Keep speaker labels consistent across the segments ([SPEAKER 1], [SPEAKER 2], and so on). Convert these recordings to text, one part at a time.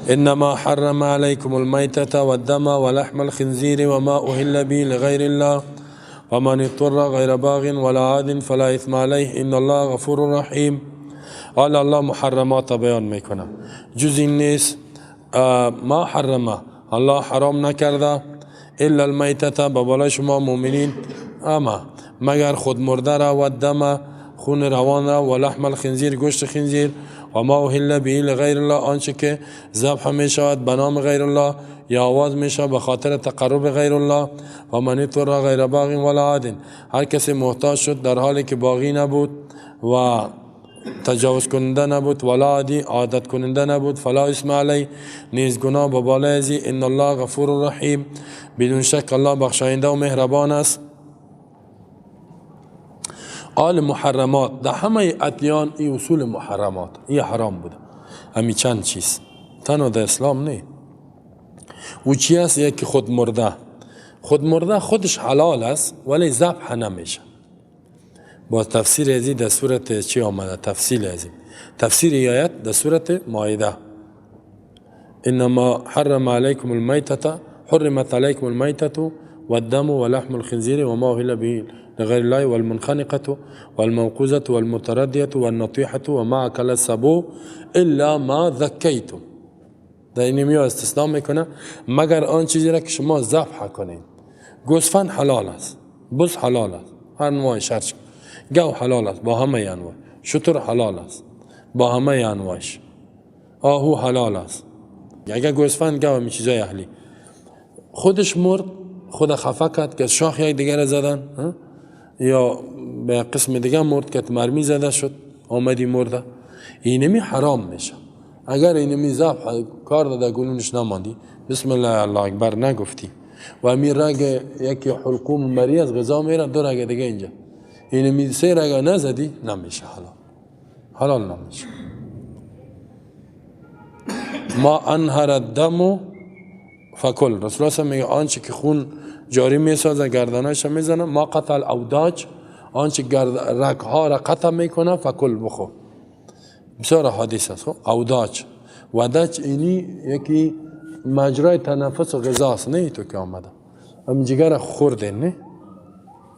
[SPEAKER 1] انما حرم عليكم الميتة والدم ولحم الخنزير وما أهل به لغير الله ومن اضطر غير باغ ولا عاد فلا إثم عليه ان الله غفور رحیم. حالا الله محرمات بیان میکنه. جز این نیست ما حرمه، الله حرام نکرده الا المیتة به بالای شما مؤمنین، اما مگر خود مرده را و دم خون روان را و لحم الخنزیر گوشت خنزیر و ما اهل به لغیر الله آنچه که ذبح می شود به نام غیر الله یا آواز می شود به خاطر تقرب غیر الله و من اضطر غیر باغ ولا عاد، هر کسی محتاج شد در حالی که باغی نبود و تجاوز کننده نبود ولا عادی عادت کننده نبود فلا اسم علی، نیز گناه به بالای ازی ان الله غفور رحیم، بدون شک الله بخشاینده و مهربان است. آل محرمات در همه ادیان این اصول محرمات این حرام بوده، همی چند چیز تنها در اسلام نه. و چی است؟ یکی خود مرده. خود مرده خودش حلال است ولی ذبح نمیشه. با تفسیر ازی در صورت چی آمده؟ تفصیل ازی تفسیر آیت در صورت مائده انما حرم علیکم المیتة حرمت علیکم المیتة والدم ولحم الخنزير وما أهل به لغير الله والمنخنقة والموقوذة والمتردية والنطيحة وما أكل السبع إلا ما ذكيتم. در این میاد استثناء میکنه مگر آن چیزی را که شما ذبح کنید. گوسفند حلال است، بز حلال است، هر نوع شرش، گاو حلال است با همه انواع، شتر حلال است با همه انواعش، آهو حلال است. اگر گوسفند گاو می چیزای اهلی خودش مرد، خود خفه کرد که شاخ یک دیگر زدن یا به قسم دیگر مرد که مرمی زده شد آمدی مرده، اینمی حرام میشه. اگر اینمی ذبح کار داده گلونش نماندی بسم الله الله اکبر نگفتی و امیر رگ یکی حلقوم مری از غذا میره دو رگ دیگه اینجا اینمی سه رگ نزدی نمیشه حلال نمیشه. ما انهر الدم فکل، رسول الله میگه آنچه که خون جاری میسازه گردنش میزنه، ما قطع الاوداج آنچه رگها را قطع میکنه فکل بخور. بسیار حدیث است. اوداج وداج اینی یکی مجرای تنفس و غذا است، نه تو که آمده هم جگر خورده نه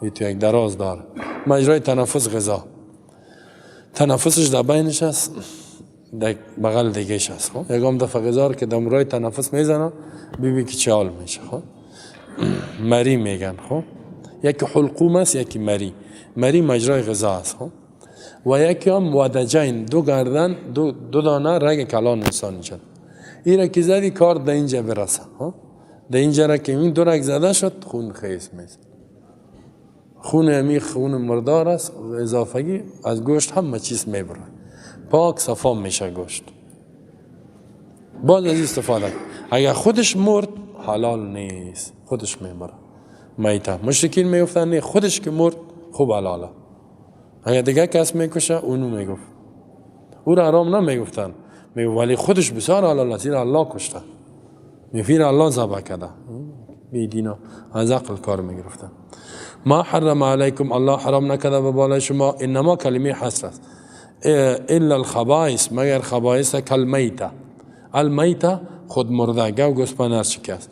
[SPEAKER 1] ای تو یک دراز داره مجرای تنفس غذا، تنفسش در بینش است در بغل دیگهش است. خب یکم دفعه غذا که در مرای تنفس میزنه ببین که چه حال میشه. خب مری میگن. خب یکی حلقوم است یکی مری مجرای غذا است. خب و یکی هم ودجین دو گردن دو دانه رگ کلان انسان شد. این را که زدی کار در اینجا برسه. در اینجا را که این دو رگ زده شد خون خیس میزن. خون همی خون مردار است و اضافگی از گوشت همه چیز میبره، پاک صفا میشه گوشت. باز از استفاده اگر خودش مرد حلال نیست، خودش میبره میته. مشرکین میگفتن نه خودش که مرد خوب حلاله، اگر دیگه کس میکشه اونو میگفت او را حرام نمیگفتن، میگفت ولی خودش بسیار حلال است زیرا الله کشته میفیر الله ذبح کرده. بیدینا از عقل کار میگرفتن. ما حرم علیکم الله حرام نکرده به بالای شما، انما کلمه حصر است الا الخبائث مگر خبائث کالمیته. المیته خود مرده گاو گوسفند هر چی است.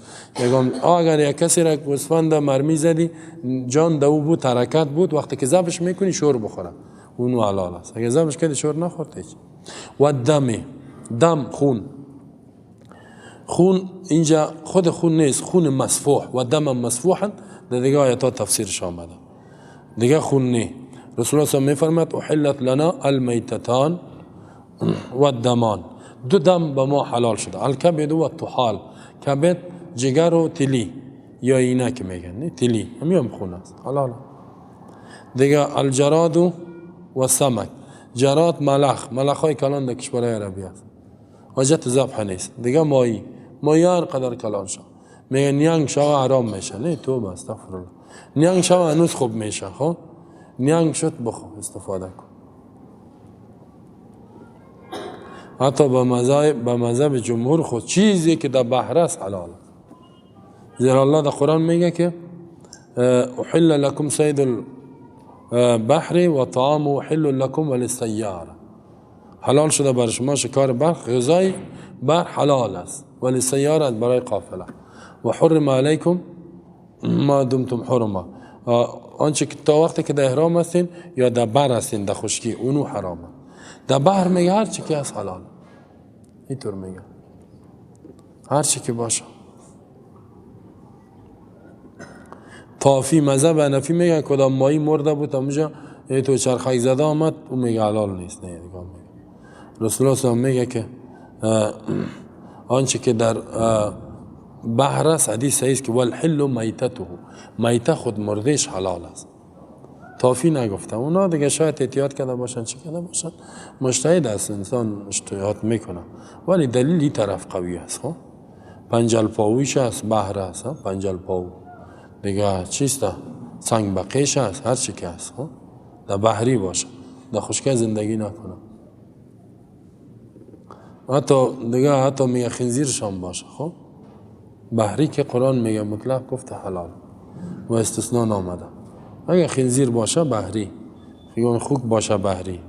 [SPEAKER 1] اگر یک کسی را گوسفند مرمی زدی جان دو بود حرکت بود وقتی که ذبحش میکنی شور بخوره اونو حلال است. اگر ذبحش کردی شور نخورد هیچ. و دم خون اینجا خود خون نیست، خون مسفوح و دم مسفوحا در دیگه آیات تفسیرش آمده دیگه خون نه. رسول الله صلی الله علیه و میفرماد احلت لنا المیتتان و الدمان، دو دم به ما حلال شده، الکبد و الطحال. کبد جگر و تلی یا اینا که میگن تلی همین خون است حلال. دیگه الجراد و سمک، جراد ملخ های کلان در کشورهای عربی است حاجت ذبح نیست. دیگه مایی هر قدر کلان شد میگن نیانگ شو حرام میشه، نه توبه استغفرالله. نیانگ شو هنوز خوب میشه. خب نیانگ شد بخو استفاده کن. حتی به مذهب جمهور خود چیزی که در بحر است حلال، زیرا الله در قرآن میگه که احل لکم صید البحر و طعام حل لکم وللسیاره. حلال شده بر شما شکار برق، غذای بر حلال است ولی سیارت برای قافله. و حرم علیکم ما دمتم حرما، آنچه که تا وقتی که در احرام هستین یا در بر هستین در خشکی اونو حرامه. در بحر میگه هر چی که از حلال، اینطور میگه هر چی که باشه. طافی مذهب حنفی میگه کدام ماهی مرده بود اونجا تو چرخک زده آمد، اون میگه حلال نیست. نه دیگه رسول الله صلی الله میگه که آنچه که در بحر است، حدیث صحیح است که والحل میتته، میته خود مردهش حلال است. طافی نگفتم، اونا دیگه شاید احتیاط کرده باشن، چی کرده باشن، مجتهد است، انسان اجتهاد میکنه، ولی دلیلی طرف قوی است. خب پنجل پاویش است، بحر است، پنجل پاو دیگه چیست، سنگ بقیش است، هر چی که است. خب در بحری باشه، در خشکی زندگی نکنه. حتی میگه خنزیرشان باشه. خب بحری که قرآن میگه مطلق گفته حلال و استثناء نامده. اگه خنزیر باشه بحری، خیون خوک باشه بحری،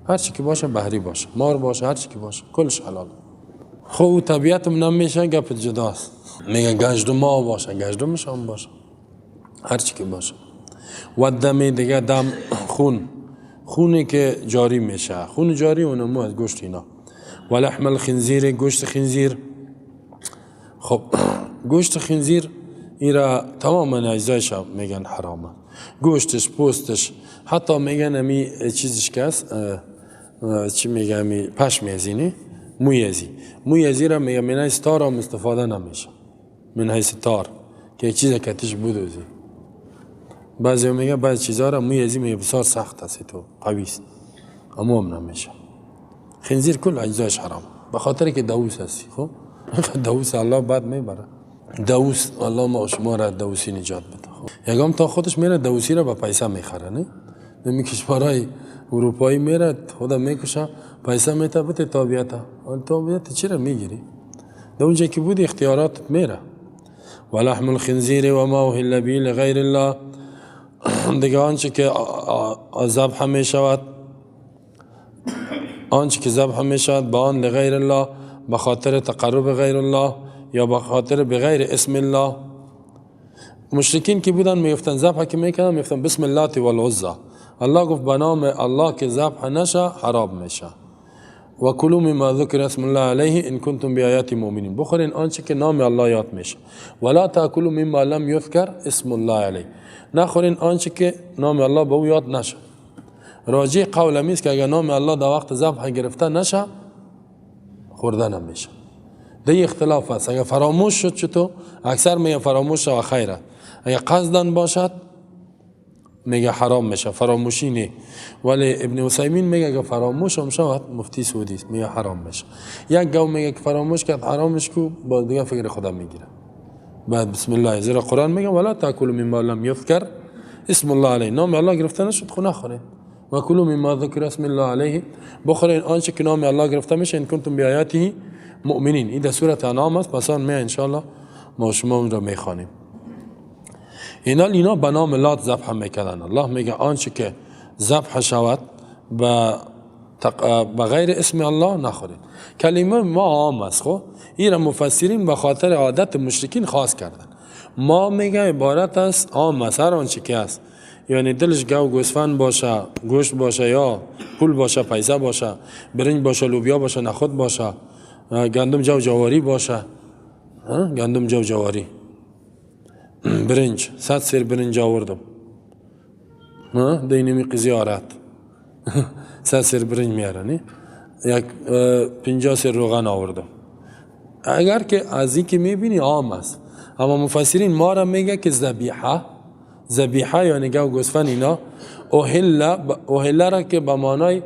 [SPEAKER 1] هر چی که باشه بحری باشه، مار باشه، هر چی که باشه کلش حلال. خب طبیعتم نمیشه، گپ جداست. میگه گنجدم ها باشه، گنجدمش هم باشه، هر چی که باشه. و دم دیگه، دم خونی که جاری میشه، خون جاری اونمو از گوشت اینا. و لحم الخنزیر، گوشت خنزیر. خب گوشت خنزیر ایرا تماما اجزایش میگن حرامه، گوشتش، پوستش، حتی میگن امی چیزش که است چی میگن، امی پشم ازینی، موی ازی را میگن من حیث تار هم استفاده نمیشه، من حیث تار که چیز کتش بودوزی. بعضی میگن بعضی چیزها را موی ازی میگه بسیار سخت است، تو قوی است، اما هم نمیشه. خنزیر کل اجزایش حرام، به خاطر که دوس هستی. خب دوس الله بعد میبره، دوس الله ما شما را دوسی نجات بده. خب یکم تا خودش میره دوسی را با پیسه میخره، نه نمی کشورهای اروپایی میره خدا میکشه، پیسه میته بده تابعیتا، تابعیت چی را میگیری؟ در اونجا که بود اختیارات میره. و لحم الخنزیر و ما اهل به لغیر الله، دیگه آنچه که ذبح میشود، آنچه که ذبح میشود با آن لغیر الله، به خاطر تقرب غیر الله یا به خاطر بغیر اسم الله. مشرکین که بودن میگفتن ذبح که میکردن میگفتن بسم الله والعزى، الله گفت به نام الله که ذبح نشه حرام میشه. و کلوا مما ذکر اسم الله علیه ان کنتم بآیات مؤمنین، بخورین آنچه که نام الله یاد میشه. ولا تاکلوا مما لم یذکر اسم الله علیه، نخورین آنچه که نام الله به او یاد نشه. راجع قول امیست که اگر نام الله در وقت ذبح گرفته نشه خورده نمیشه. ده اختلاف است، اگر فراموش شد چطور؟ اکثر میگه فراموش شد و خیره، اگر قصدن باشد میگه حرام میشه، فراموشی نه. ولی ابن عثیمین میگه اگر فراموش هم شد، مفتی سعودی است میگه حرام میشه. یک گاو میگه که فراموش کرد حرامش کو، با دیگه فکر خدا میگیره. بعد بسم الله، زیرا قرآن میگه ولا تاکلوا مما لم یذکر اسم الله علیه، نام الله گرفته نشد خو نخورید. و کلوا مما ذکر اسم الله علیه، بخورین آنچه که نام الله گرفته میشه، ان کنتم بآیاته مؤمنین. این در سوره انعام است، پس آن ان شاء الله ما شما اون را میخوانیم. اینا به نام الله ذبح میکردن. الله میگه آنچه که ذبح شود به غیر اسم الله نخورید. کلمه ما عام است، خب این را مفسرین به خاطر عادت مشرکین خاص کردن. ما میگه عبارت است عام است، هر آنچه که است، یعنی دلش گاو گوسفند باشه، گوشت باشه، یا پول باشه، پیسه باشه، برنج باشه، لوبیا باشه، نخود باشه، گندم جو جواری باشه، گندم جو جواری، برنج 100 سیر برنج آوردم دینمی قزیارت 100 سیر برنج میاره، نه یک 50 سیر روغن آوردم. اگر که از این که میبینی عام است، اما مفسرین ما را میگه که ذبیحه یعنی گاو گوسفند اینا اوهل را که به معنای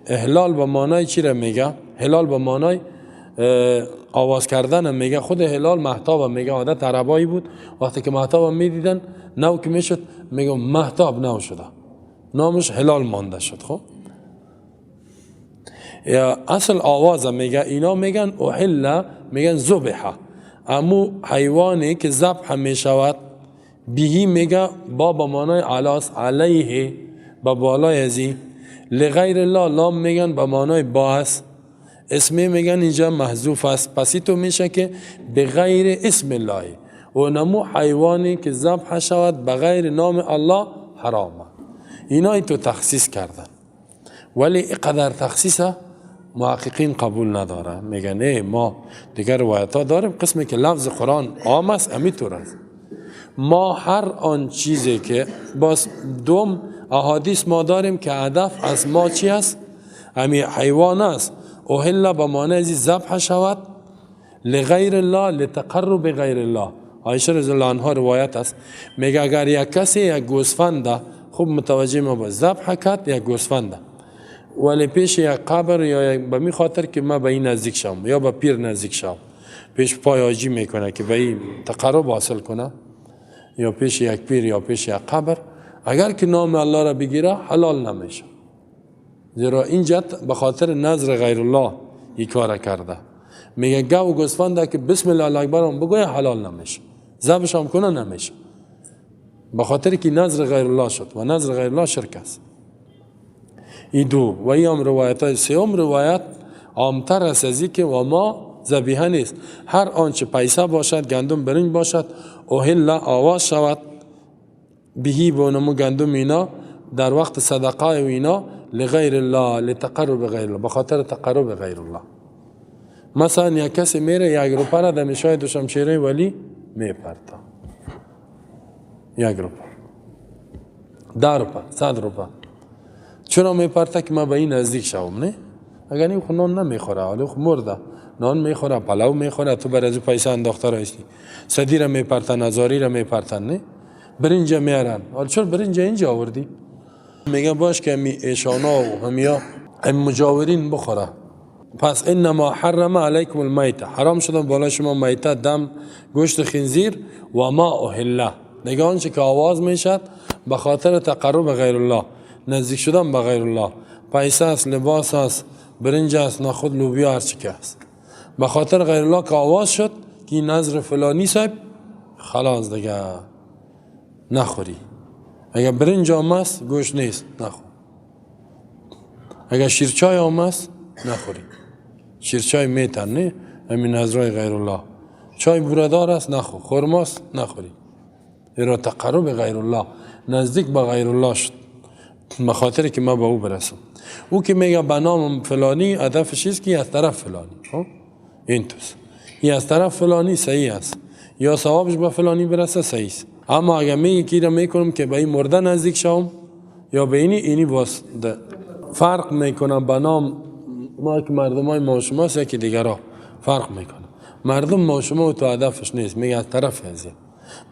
[SPEAKER 1] احلال به معنای چی را میگه؟ حلال به معنای آواز کردن میگه. خود حلال مهتاب میگه، عادت عربایی بود وقتی که مهتاب میدیدن نو که میشد میگه مهتاب نو شده، نامش حلال مانده شد. خب یا اصل آواز میگه، اینا میگن اوهل، میگن ذبح، امو حیوانی که ذبح میشود بهی میگه با معنای علاس علیه، با بالای ازی، لغیر الله لام میگن به معنای با است، اسم میگن اینجا محذوف است، پس تو میشه که به غیر اسم الله و نمو حیوانی که ذبح شود به غیر نام الله حرامه. اینا تو تخصیص کردن، ولی اینقدر تخصیص محققین قبول نداره. میگن نه، ما دیگر روایت ها داریم قسمی که لفظ قرآن عام است همینطور است. ما هر آن چیزی که باز دوم احادیث ما داریم که هدف از ما چی است؟ همی حیوان است. اوهلا به معنی ازی ذبح شود لغیر الله لتقرب غیر الله. عایشه رضی الله عنها روایت است، میگه اگر یک کسی یک گوسفند خوب متوجه ما با ذبح کرد یک گوسفند، ولی پیش یک قبر یا به می خاطر که ما به این نزدیک شم یا به پیر نزدیک شم، پیش پای حاجی میکنه که به این تقرب حاصل کنه، یا پیش یک پیر یا پیش یک قبر، اگر که نام الله را بگیره حلال نمیشه، زیرا این جد به خاطر نظر غیر الله این کار کرده. میگه گاو گوسفند که بسم الله اکبر هم بگوی حلال نمیشه، ذبحش هم کنه نمیشه، به خاطر که نظر غیر الله شد و نظر غیر الله شرک است. این دو و این هم روایت های سیوم روایت عامتر است از که و ما ذبیحه نیست، هر آنچه پیسه باشد گندم برنج باشد اوهل آواز شود بهی بونمو گندم اینا در وقت صدقه و اینا لغیر الله لتقرب غیر الله، بخاطر تقرب غیر الله. مثلا یک کسی میره یک روپه را در میشای دو شمشیره ولی میپرتا، یک روپه، 10 روپه، 100 روپه، چرا میپرتا؟ که ما به این نزدیک شوم. نه اگر این خود نان نمیخوره، حالا خود مرده، نان میخوره، پلاو میخوره، تو بر از پیسه انداخته رایستی، صدی را میپرتن، هزاری را میپرتن، نه برنج میارن، حالا چرا برنج اینجا آوردی؟ میگه باش که همی ایشانا و همیا هم مجاورین بخوره. پس انما حرم علیکم المیته، حرام شدن بالا شما میته، دم، گوشت خنزیر و ما اوهله، دیگه آنچه که آواز میشد به خاطر تقرب غیر الله، نزدیک شدن به غیر الله، پیسه است، لباس است، برنج است، نخود، لوبیا، هر چی که است، به خاطر غیر الله که آواز شد که این نظر فلانی صاحب، خلاص دیگه نخوری. اگر برنج هم است گوشت نیست نخور، اگر شیرچای هم است نخوری، شیرچای میتن نه همین نظرهای غیر الله، چای بوردار است نخور، خرماست نخوری، ایرا تقرب غیر الله، نزدیک به غیر الله شد به خاطر که ما به او برسم. او که میگه به نام فلانی هدفش است که از طرف فلانی، این توست این از طرف فلانی صحیح است یا ثوابش به فلانی برسه صحیح است. اما اگر میگه که را میکنم که به این مرده نزدیک شوم یا به اینی باز فرق میکنم به نام ما که مردم های ما شما است یکی دیگر ها فرق میکنم، مردم ما شما تو هدفش نیست، میگه از طرف هزی.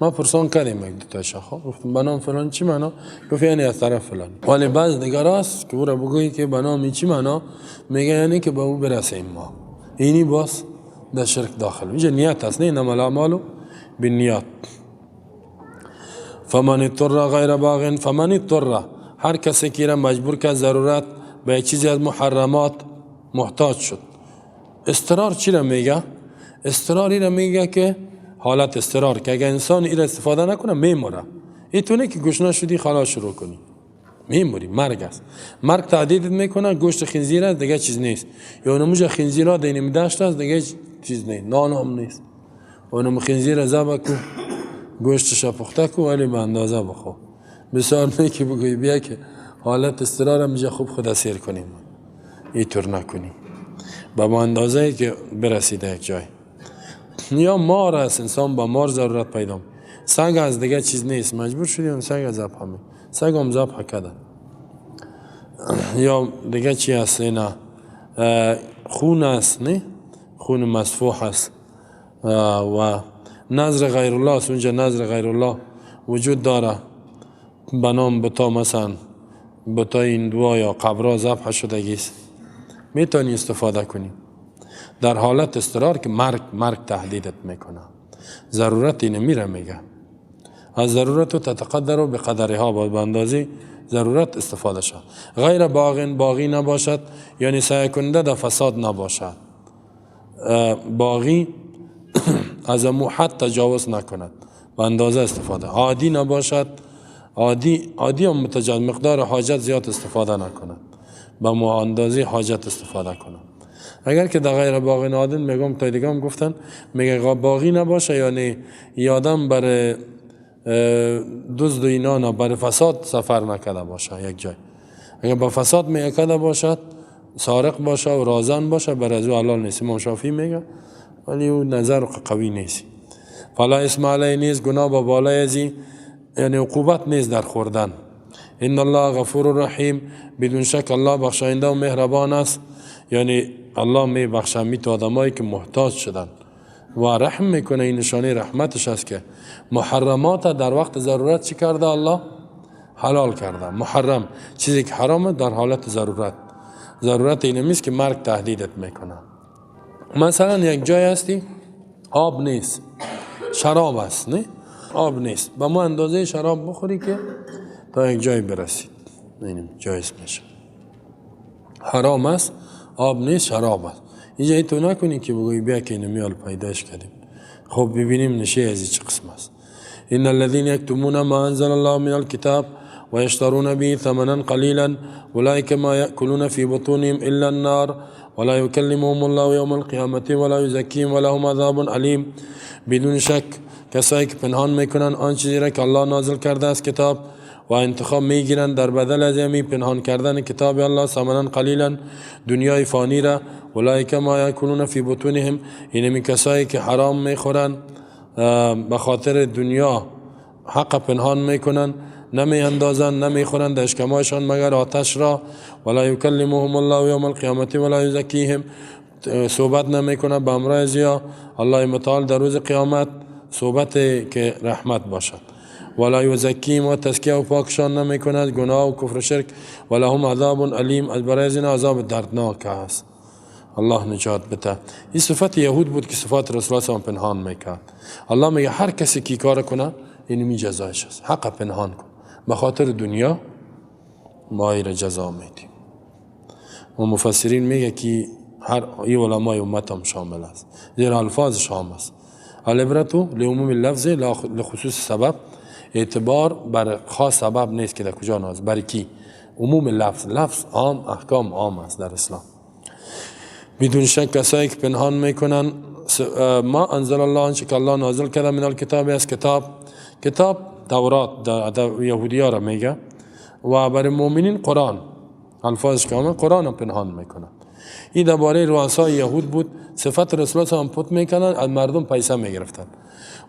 [SPEAKER 1] ما پرسان کردیم یک دوتا شخص، گفتم به نام فلان چی معنا؟ گفت یعنی از طرف فلانی. ولی بعض دیگر است که او را بگویی که به نام چی معنا، میگه یعنی که به او برسیم ما، اینی باز در شرک داخل میشه. نیت است، نه انما الاعمال بالنیات. فمن اضطر غیر باغ، فمن اضطر، هر کسی که را مجبور که ضرورت به یک چیزی از محرمات محتاج شد. اضطرار چی را میگه؟ اضطراری را میگه که حالت اضطرار که اگر انسان این را استفاده نکنه میموره، اینطوری که گشنه شدی خلاص شروع کنی میموری، مرگ است. مرگ تعدیدت میکنه، گوشت خنزیر است دیگه چیز نیست، یا اونموجه خنزیر ها دینیم داشت است دیگه چیز نیست، نان هم نیست، اونم خنزیر ذبح کو، گوشتش پخته کو ولی به اندازه بخور. بسیار نه که بگوی بیا که حالت اضطرار میشه خوب خود اسیر کنیم، اینطور نکنی به اندازه که برسیده یک جای. یا مار است، انسان با مار ضرورت پیدا، سگ از دیگه چیز نیست، مجبور شدی اون سگ از ذبح می، سگ هم ذبح کردن. یا دیگه چی است؟ نه خون است، نه خون مسفوح است و نظر غیر الله است، اونجا نظر غیر الله وجود داره به نام بتا، مثلا بتا این دوا یا قبرا ذبح شدگی است، میتونی استفاده کنی در حالت اضطرار که مرگ تهدیدت میکنه. ضرورت اینه میره میگه از ضرورت تتقدر به قدرها، با اندازه ضرورت استفاده شد. غیر باغی نباشد یعنی سعی کننده در فساد نباشد، باغی از امو حد تجاوز نکند، به اندازه استفاده. عادی نباشد، عادی هم مقدار حاجت زیاد استفاده نکند، به ما اندازه حاجت استفاده کنه. اگر که در غیر باغ نادن میگم تا دیگه هم گفتن میگه باغی نباشه، یعنی یادم برای دزد و اینا نه، برای فساد سفر نکرده باشه یک جای. اگر به فساد میکرده باشد، سارق باشه و رازن باشه، برای از او حلال نیست. امام شافعی میگه، ولی او نظر قوی نیست. فلا اسم علیه نیست، گناه با بالای ازی، یعنی عقوبت نیست در خوردن. ان الله غفور رحیم، بدون شک الله بخشاینده و مهربان است. یعنی الله می بخشه می تو آدمایی که محتاج شدن و رحم میکنه. این نشانه رحمتش است که محرمات در وقت ضرورت چی کرده؟ الله حلال کرده. محرم چیزی که حرامه در حالت ضرورت این نیست که مرگ تهدیدت میکنه. مثلا یک جای هستی آب نیست، شراب است، نه آب نیست، با ما اندازه شراب بخوری که تا یک جای برسید، این جایز میشه. حرام است، آب نیست، شراب است. اینجا تو نکنی که بگوی بیا که اینو میال پیداش کردیم. خب ببینیم نشه از چه قسم است. ان الذين يكتمون ما انزل الله من الكتاب ويشترون به ثمنا قليلا اولئك ما ياكلون في بطونهم الا النار ولا يكلمهم الله يوم القيامه ولا يزكيهم ولهم عذاب الیم. بدون شک کسایی که پنهان میکنن آن چیزی را که الله نازل کرده از کتاب و انتخاب میگیرند در بدل از همین پنهان کردن کتاب الله ثمنا قلیلا، دنیای فانی را، اولئک ما یاکلون فی بطونهم، اینمی کسایی که حرام میخورن به خاطر دنیا، حق پنهان میکنن، نمی اندازن، نمی خورن در اشکمایشان مگر آتش را. ولا یکلمهم الله یوم القیامت ولا یزکیهم، صحبت نمی کنه به امراض یا الله متعال در روز قیامت صحبت که رحمت باشد. ولا یزکیهم، و تزکیه و پاکشان نمی کند گناه و کفر و شرک. ولهم عذاب علیم، از برای این عذاب دردناک است. الله نجات بده. این صفت یهود بود که صفات رسول الله پنهان میکرد. الله میگه هر کسی کی کار کنه این می جزایش است. حق پنهان کن به خاطر دنیا، ما ایر جزا میدیم. و مفسرین میگه که هر ای علمای امت هم شامل است، زیرا الفاظش عام است. العبرت لعموم اللفظ لخصوص سبب، اعتبار بر خاص سبب نیست که در کجا ناز، برای کی؟ عموم لفظ عام، احکام عام است در اسلام. بدون شک کسایی که پنهان میکنن ما انزل الله، آنچه که الله نازل کرده من الکتاب، از کتاب تورات در یهودی‌ها را میگه، و برای مؤمنین قرآن، الفاظش کامل قرآن هم پنهان میکنن. این درباره رؤسای یهود بود. صفت رسول الله هم پت میکنن، از مردم پیسه میگرفتن.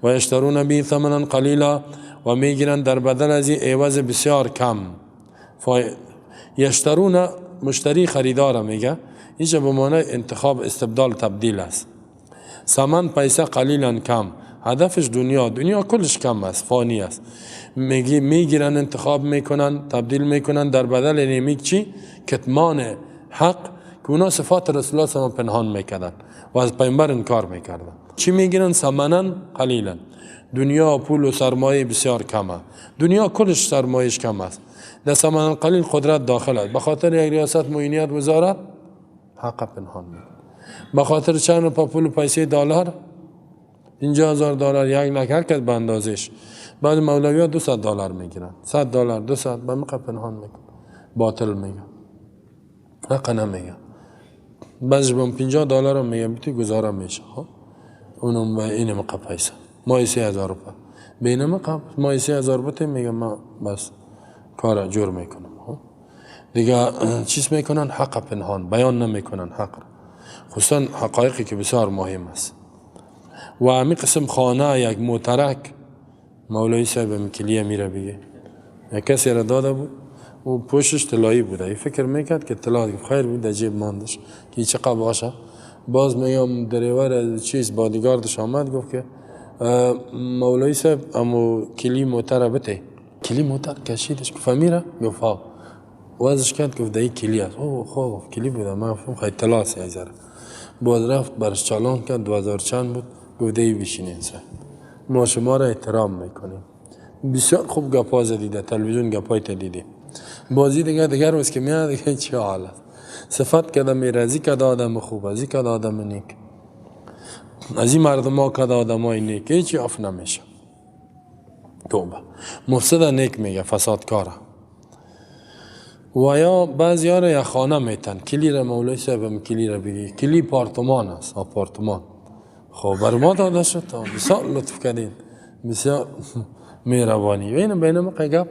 [SPEAKER 1] و یشترون به ثمنا قلیلا، و میگیرن در بدل از این عوض بسیار کم. یشترون مشتری خریدار میگه، اینجا به معنی انتخاب، استبدال، تبدیل است. ثمن پیسه، قلیلا کم، هدفش دنیا کلش کم است، فانی است. میگیرن، انتخاب میکنن، تبدیل میکنن در بدل نیمیک چی؟ کتمان حق که اونا صفات رسول الله صلی الله پنهان میکردن و از پیامبر انکار میکردن. چی میگیرن؟ ثمنا قلیلا، دنیا پول و سرمایه بسیار کمه. دنیا کلش سرمایهش کم است، در ثمن قلیل قدرت داخل است. به خاطر یک ریاست معینیت وزارت حق پنهان میکنن. به خاطر چند پول و پیسه دلار، 50,000 دلار، 1 لک، هر کس به اندازش. بعد مولوی ها $200 میگیرن، $100 200 به مقدار پنهان میکن، باطل میگن، حق نمیگن. بعضش به $50 هم میگن بیتی گذاره میشه. اونم به این مقدار پیسه، ماهی 3,000 روپیه، بین مقدار ماهی 3,000 روپیه میگن ما بس کار جور میکنم. دیگه چیز میکنن؟ حق پنهان، بیان نمیکنن حق، خصوصا حقایقی که بسیار مهم است. و همی قسم خانه یک موترک، مولوی صاحب مکلیه میره بگه، یک کسی را داده بود و پوشش طلایی بوده. ای فکر میکرد که طلا خیر بود، در جیب ماندش که چقدر باشه. باز میگم دریور چیز بادیگاردش آمد گفت که مولوی صاحب امو کلی موتر بته. کلی موتر کشیدش، گفت میره؟ گفت ها. وازش کرد، گفت دایی کلی است. اوه خوب کلی بوده، من فهم خیلی طلاست یک ذره. باز رفت برش چالان کرد، 2000 چند بود. گفت دایی بشینین صاحب، ما شما را احترام میکنیم. بسیار خوب گپا زدیده، تلویزیون گپایت دیدی. بازی دیگر روز که میاد دیگه چه حال است. صفت کده میره، ازی کده آدم خوب، ازی کده آدم نیک، ازی مردم ها کده آدم های نیک، هیچی اف نمیشه. توبه. مفسد نیک میگه، فساد کاره. و یا بعضی ها را یک خانه میتن. کلی را مولای صاحب هم کلی را بگی، کلی پارتمان است، آپارتمان. خب بر ما داده شد، بسیار لطف کردین، بسیار مهربانی. و این بینم قیگب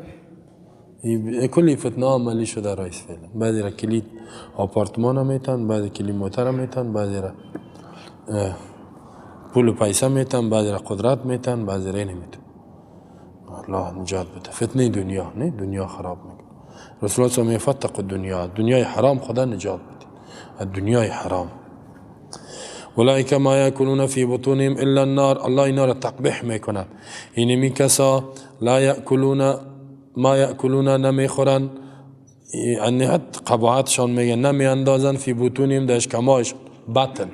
[SPEAKER 1] کلی فتنه عملی شده رئیس فعلا. بعضی را کلی آپارتمان هم میتن، بعضی کلی موتر هم میتن، بعضی را پول و پیسه میتن، بعضی را قدرت میتن، بعضی را نمیتن. الله نجات بده. فتنه دنیا نه، دنیا خراب میکنه. رسول الله صلی الله علیه و فتق الدنیا، دنیای حرام خدا نجات بده. دنیای حرام. اولئک ما یاکلون فی بطونهم الا النار، الله اینا را تقبیح میکند. اینمی کسا لا یاکلون ما یاکلون، نمیخورن، یعنی قباحتشان میگه نمی اندازن فی بطونهم، در اشکمایش، بطن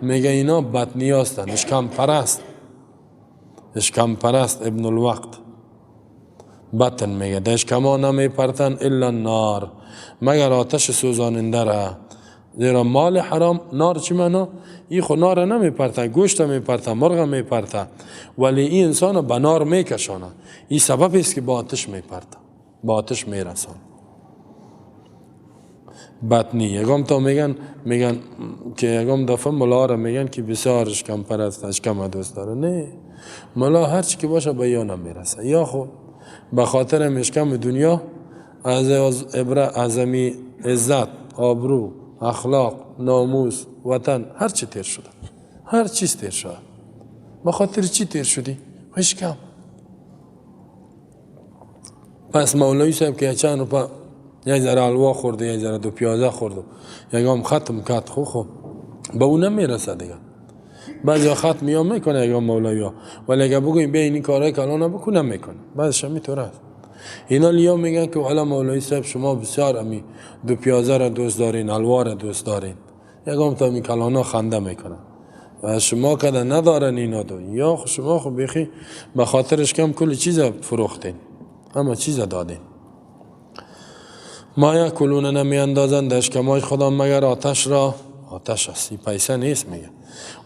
[SPEAKER 1] میگه اینا بطنی هستند، اشکم پرست، اشکم پرست ابن الوقت. بطن میگه در اشکما نمی پرتن الا النار، مگر آتش سوزاننده را. زیرا مال حرام، نار چی معنی؟ این خود نار نمی پرته، گوشت می پرته، مرغ می پرته، ولی این انسان به نار می کشانه. این سبب است که با آتش می پرته، با آتش می رسان. بطنی یکم تا میگن که یکم دفعه ملا را میگن که بسیار اشکم پرست، اشکم دوست داره. نه، ملا هر چی که باشه به یا نمیرسه. یا خود به خاطر اشکم دنیا از عبره، عظمی، عزت، آبرو، اخلاق، ناموس، وطن، هر چی تیر شده، هر چیز تیر شده. به خاطر چی تیر شدی؟ اشکم. پس مولوی صاحب که چند روپا یک ذره حلوا خورده، یک ذره دو پیازه خورده، یکم ختم کرد، خوب به اون نمیرسه دیگه. بعضی ختم یا میکنه یکم مولوی ها، ولی اگه بگویم به این کارهای کلان بکنه نمیکنه. بعضش هم میطوره است. اینا لیا میگن که حالا مولوی صاحب شما بسیار امی دو پیازه را دوست دارین، حلوا را دوست دارین، یکم تا می کلانا خنده میکنن و شما کده ندارن اینا دو. یا شما خب بخی به خاطرش کم کل چیز فروختین، همه چیز دادین. ما یاکلون، نمی اندازند اشکمای خدا مگر آتش را. آتش است، این پیسه نیست. میگه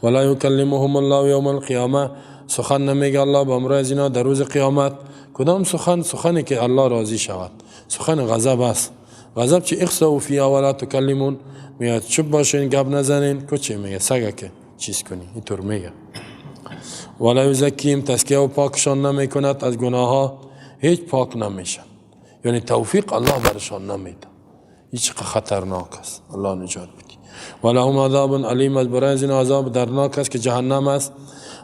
[SPEAKER 1] ولا یکلمهم الله یوم القیامه، سخن نمیگه الله به امر از اینا در روز قیامت. کدام سخن؟ سخنی که الله راضی شود. سخن غضب است. غضب چی؟ اخسؤ فیها ولا تکلمون، میگه چوب باشین، گپ نزنین. کچه میگه سگه که چیز کنی، اینطور میگه. ولا یزکیم، تزکیه و پاکشان نمیکند از گناه ها، هیچ پاک نمیشن. یعنی توفیق الله برشان نمیده. هیچ خطرناک است. الله نجات بده. ولهم عذاب علیم، از برای از این عذاب درناک است که جهنم است.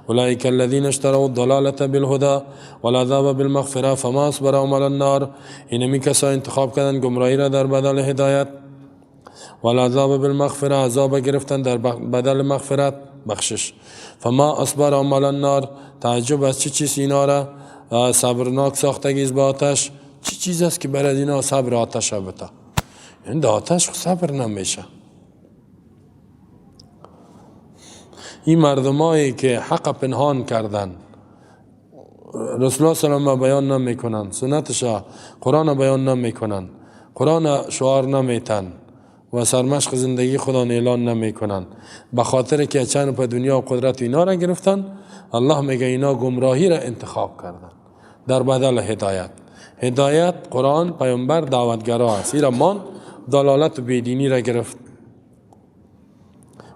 [SPEAKER 1] اولئک الذین اشتروا الضلالة بالهدى والعذاب بالمغفرة فما اصبرهم علی النار، اینمی کسا انتخاب کردن گمراهی را در بدل هدایت، والعذاب بالمغفرة، عذاب گرفتن در بدل مغفرت، بخشش. فما اصبرهم علی النار، تعجب از چه چیز اینا را صبرناک ساختگی با آتش. چه چیز است که برای اینا صبر آتش بتا؟ این در آتش صبر نمیشه. این مردمایی که حق پنهان کردن، رسول الله صلی الله علیه و بیان نمیکنن، سنتش قرآن بیان نمیکنن، قرآن شعار نمیتن و سرمشق زندگی خدا اعلان نمیکنن، به خاطر که چند په دنیا و قدرت اینا را گرفتن، الله میگه اینا گمراهی را انتخاب کردن در بدل هدایت. هدایت قرآن، پیامبر، دعوتگرا است. ایرا مان دلالت و بیدینی را گرفت.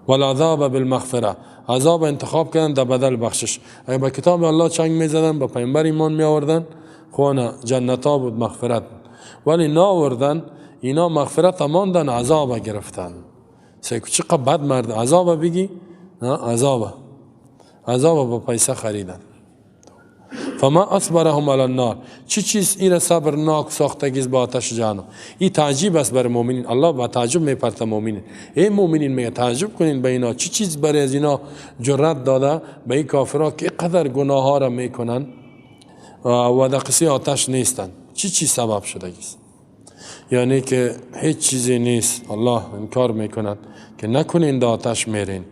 [SPEAKER 1] والعذاب بالمغفرة، عذاب انتخاب کردن در بدل بخشش. اگه با کتاب الله چنگ میزدن، با پیامبر ایمان می آوردن، خونه جنتا بود، مغفرت بود. ولی ناوردن، اینا مغفرت ماندن، عذاب گرفتن. چقدر بد مرد. عذاب بگی؟ عذاب با پیسه خریدن. فما اصبرهم علی النار، چی چیز این صبرناک ساختگیز با آتش جهنم. این تعجب است بر مؤمنین. الله با تعجب میپرته مؤمنین. ای مؤمنین میگه تعجب کنین به اینا، چی چیز برای از اینا جرأت داده به این کافرها که قدر گناه ها را میکنن و در قصه آتش نیستن. چی سبب شده است؟ یعنی که هیچ چیزی نیست. الله انکار میکند که نکنین در آتش میرین.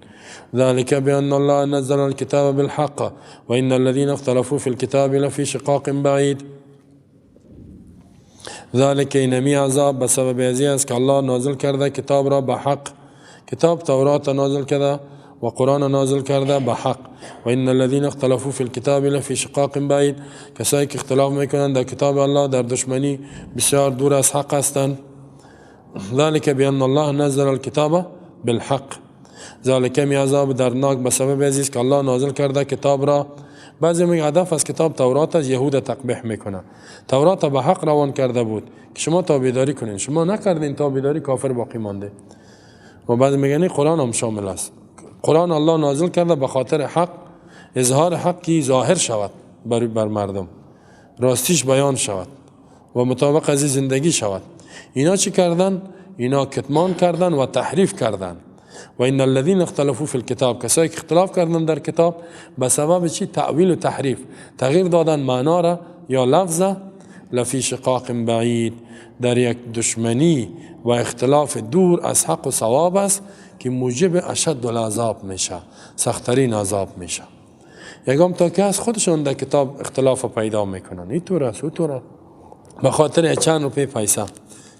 [SPEAKER 1] ذلك بأن الله نزل الكتاب بالحق وإن الذين اختلفوا في الكتاب لفي شقاق بعيد. ذلك اینمی عذاب بسبب ازی است که الله نازل کرده کتاب را به حق. کتاب تورات نازل کرده و قرآن نازل کرده به حق. و ان الذين اختلفوا في الكتاب لفي شقاق بعيد، کسایی که اختلاف میکنند در کتاب الله در دشمنی بسیار دور از حق هستند. ذلك بأن الله نزل الكتاب بالحق. ذلك می عذاب درناک به سبب عزیز که الله نازل کرده کتاب را. بعضی میگه هدف از کتاب تورات از یهود تقبیح میکنه. تورات به حق روان کرده بود که شما تابعداری کنین، شما نکردین تابعداری، کافر باقی مانده. و بعضی میگن قرآن هم شامل است. قرآن الله نازل کرده به خاطر حق، اظهار حقی ظاهر شود بر مردم، راستیش بیان شود و مطابق از زندگی شود. اینا چی کردن؟ اینا کتمان کردن و تحریف کردن. و این الذين اختلفوا في الكتاب، کسایی که اختلاف کردن در کتاب به سبب چی؟ تأویل و تحریف، تغییر دادن معنا را یا لفظ. لفی شقاق بعید، در یک دشمنی و اختلاف دور از حق و صواب است که موجب اشد العذاب میشه، سخت‌ترین عذاب میشه. یکم تا که از خودشون در کتاب اختلاف پیدا میکنن، این طور است، او طور است، به خاطر چند روپیه پیسه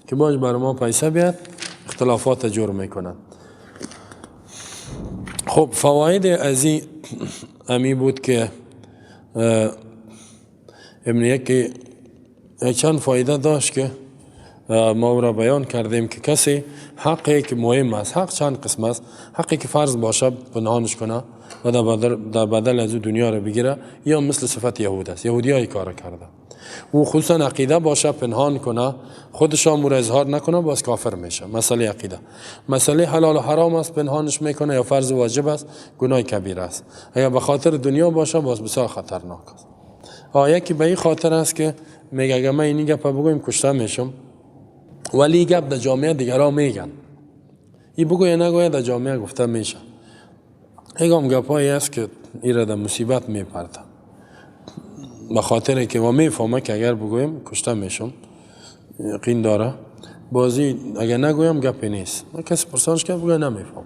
[SPEAKER 1] که باش بر ما پیسه بیاد اختلافات جور میکنن. خب فواید ازی امی بود که ابن یکی چند فایده داشت که ما را بیان کردیم که کسی حقی که مهم است، حق چند قسم است، حقی که فرض باشه پنهانش کنه و در بدل از دنیا را بگیره، یا مثل صفت یهود است، یهودی های کار کرده، و خصوصا عقیده باشه پنهان کنه، خودش را اظهار نکنه، باز کافر میشه. مسئله عقیده، مسئله حلال و حرام است پنهانش میکنه یا فرض واجب است، گناه کبیره است. اگر به خاطر دنیا باشه باز بسیار خطرناک است. یکی به این خاطر است که میگه اگه من اینی گپ بگویم کشته میشم، ولی گپ در جامعه دیگرها میگن، این بگوی نگوید در جامعه گفته میشه. ایگام گپایی است که این را در مصیبت میپرده، به خاطر که ما میفهمه که اگر بگویم کشته میشم، یقین داره، بازی اگر نگویم گپی نیست. کسی پرسانش که بگوی نمیفهم،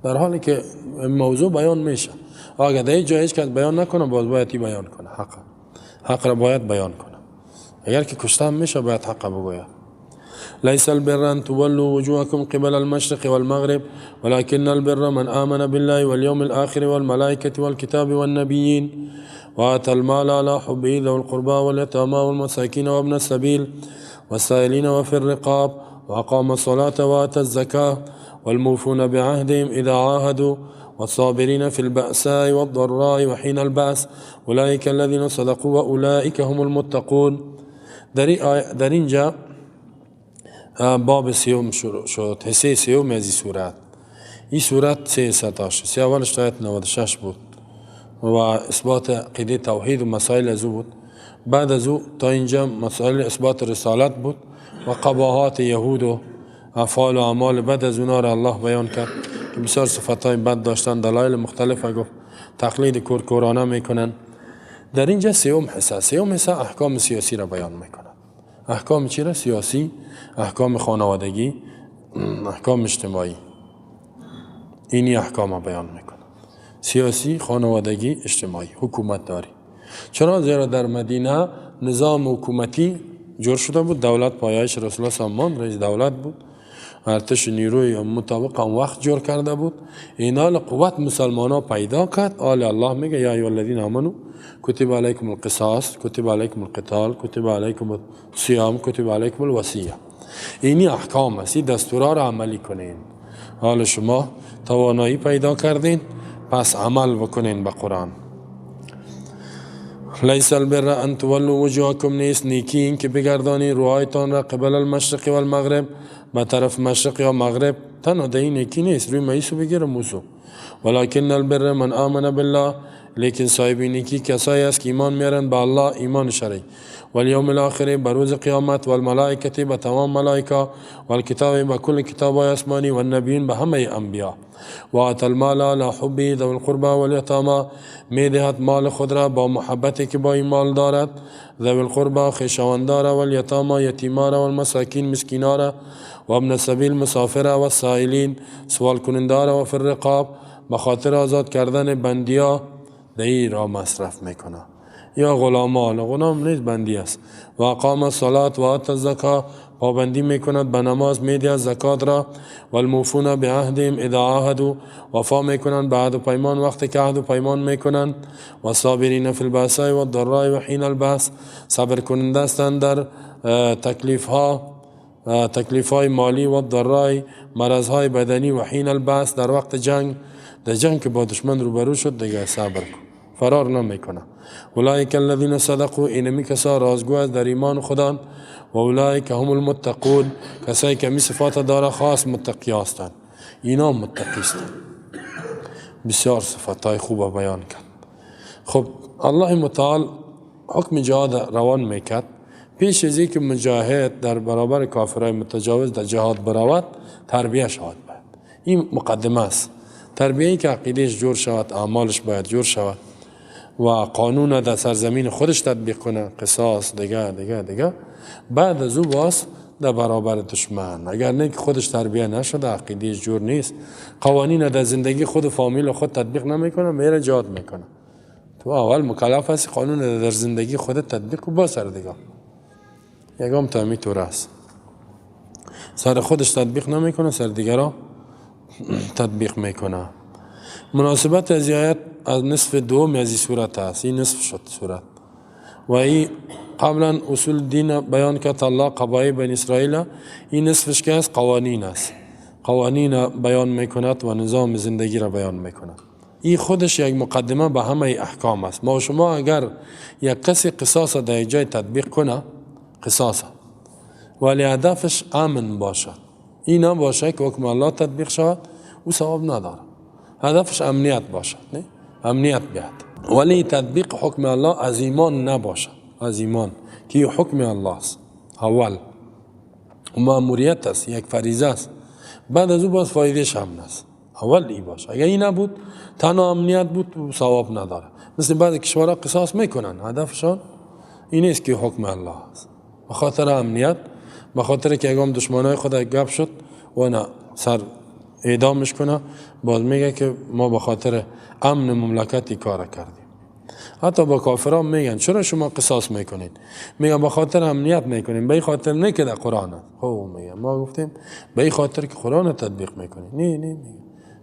[SPEAKER 1] در حالی که موضوع بیان میشه. اگر در جای هیچ کس بیان نکنه باز باید بیان کنه، حق را باید بیان کنه. اگر که کشته میشه باید حق بگوید. ليس البر أن تولوا وجوهكم قبل المشرق والمغرب ولكن البر من آمن بالله واليوم الآخر والملائكة والكتاب والنبيين وآتى المال على حبه ذوي القربى واليتامى والمساكين وابن السبيل والسائلين وفي الرقاب وأقام الصلاة وآتى الزكاة والموفون بعهدهم إذا عاهدوا والصابرين في البأساء والضراء وحين البأس أولئك الذين صدقوا وأولئك هم المتقون. در اینجا باب سیوم شروع شد، حصه سیوم از این صورت. این صورت 3 حصه داشت. اولش تا 96 بود و اثبات عقیده توحید و مسائل از او بود. بعد از او تا اینجا مسائل اثبات رسالت بود و قباحات یهود و افعال و اعمال بد از اونا را الله بیان کرد که بسیار صفتهای بد داشتن، دلایل مختلفه گفت، تقلید کورکورانه میکنن. در اینجا سیوم حصه احکام سیاسی را بیان میکنن. احکام چی را؟ سیاسی، احکام خانوادگی، احکام اجتماعی. اینی احکام را بیان میکنن، سیاسی، خانوادگی، اجتماعی، حکومت داری. چرا؟ زیرا در مدینه نظام حکومتی جور شده بود، دولت پایه‌اش رسول الله سامان رئیس دولت بود، ارتش نیروی مطابق آن وقت جور کرده بود. اینال قوت مسلمانا پیدا کرد. الله میگه یا ایها الذین آمنوا کتب علیکم القصاص، کتب علیکم القتال، کتب علیکم الصیام، کتب علیکم الوصیه. اینی احکام است، دستورا را عملی کنین. حال شما توانایی پیدا کردین، پس عمل بکنین به قرآن. لیس البر ان تولوا وجوهکم، نیست نیکی این که بگردانی روهایتان را قبل المشرق و المغرب، به طرف مشرق یا مغرب. تنها در این نیکی نیست، روی مایسو بگیر موسو. ولکن البر من آمن بالله، لیکن صاحب نیکی کسایی است که ایمان میارن به الله، ایمان شرعی، والیوم الاخر، به روز قیامت، والملائکه، به تمام ملائکه، والکتاب، به کل کتابای آسمانی، والنبیین، به همه انبیا. و آتى المال على حبه ذوی القربى والیتامی، میدهد مال خود را با محبتی که با این مال دارد، ذوی القربى خویشاوندان را، والیتامی یتیمان را، والمساکین مسکینان را، و ابن السبیل مسافر را، والسائلین سوال کنندان را، و فی الرقاب، به خاطر آزاد کردن بندیا دهی را مصرف میکنه، یا غلام نیست، بندی است. و اقام الصلاة و آت الزکا، پابندی میکند به نماز، میدهد زکات را. و الموفون بعهدهم اذا عاهدوا، وفا میکنند به عهد و پیمان وقتی که عهد و پیمان میکنند. و صابرین فی البأساء والضراء و حین البأس، صبر کننده هستند در تکلیف ها تکلیف های مالی و ضرای، مرض های بدنی و حین البعث، در وقت جنگ، در جنگ که با دشمن روبرو شد دیگه صبر کن، فرار نمیکنه. اولئک الذین صدقوا، اینمی کسا رازگو است در ایمان خدا. و اولئک هم المتقون، کسایی که می صفات داره خاص متقی هستند، اینا متقی هستند. بسیار صفاتای خوب بیان کرد. خب الله متعال حکم جهاد روان میکرد. پیش از اینکه مجاهد در برابر کافرای متجاوز در جهاد برود، تربیه شود باید. این مقدمه است. تربیه‌ای که عقیدهش جور شود، اعمالش باید جور شود و قانون در سرزمین خودش تطبیق کنه، قصاص دیگه. بعد از او باز در برابر دشمن. اگر نه که خودش تربیه نشده، عقیدهش جور نیست، قوانین در زندگی خود و فامیل خود تطبیق نمیکنه، میره جهاد میکنه. تو اول مکلف هستی قانون در زندگی خودت تطبیق کو، با سر دیگه یکم تامی تو راست سر خودش تطبیق نمیکنه، سر دیگران تطبیق میکنه. مناسبت از آیت از نصف دوم از این صورت است. این نصف شد صورت و این قبلا اصول دین بیان کرد الله قبایل بین اسرائیل. این نصفش که است قوانین است، قوانین بیان میکند و نظام زندگی را بیان میکند. این خودش یک مقدمه به همه احکام است. ما شما اگر یک کسی قصاص در جای تطبیق کنه، قصاص ولی هدفش امن باشد، این هم باشه که حکم الله تطبیق شود، او ثواب نداره. هدفش امنیت باشد، نه امنیت بیاد. ولی تطبیق حکم الله از ایمان نباشد، از ایمان که حکم الله است اول و مأموریت است، یک فریضه است. بعد از او باز فایدهش هم است. اول این باشه. اگر این نبود، تنها امنیت بود، ثواب نداره. مثل بعض کشورها قصاص میکنن، هدفشان این است که حکم الله است. به خاطر امنیت، به خاطر که اگه دشمنای خود گپ شد و نه سر اعدامش کنه، باز میگه که ما به خاطر امن مملکتی کار کردیم. حتی با کافران میگن چرا شما قصاص میکنید؟ میگن به خاطر امنیت میکنیم، به این خاطر نه که در قرآن است. خب میگن ما گفتیم به این خاطر که قرآن تطبیق میکنید. نه میگن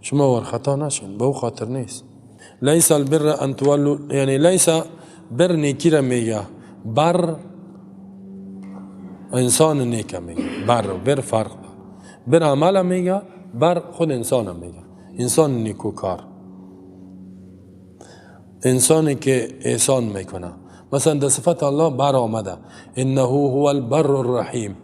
[SPEAKER 1] شما ور خطا نشین، به او خاطر نیست. لیس البر ان تولوا، یعنی لیس بر نیکی را میگه، بر انسان نیک میگه، بر فرق، بر عمل میگه، بر خود انسان میگه، انسان نیکوکار، انسانی که احسان میکنه. مثلا در صفت الله بر آمده انه هو البر الرحیم،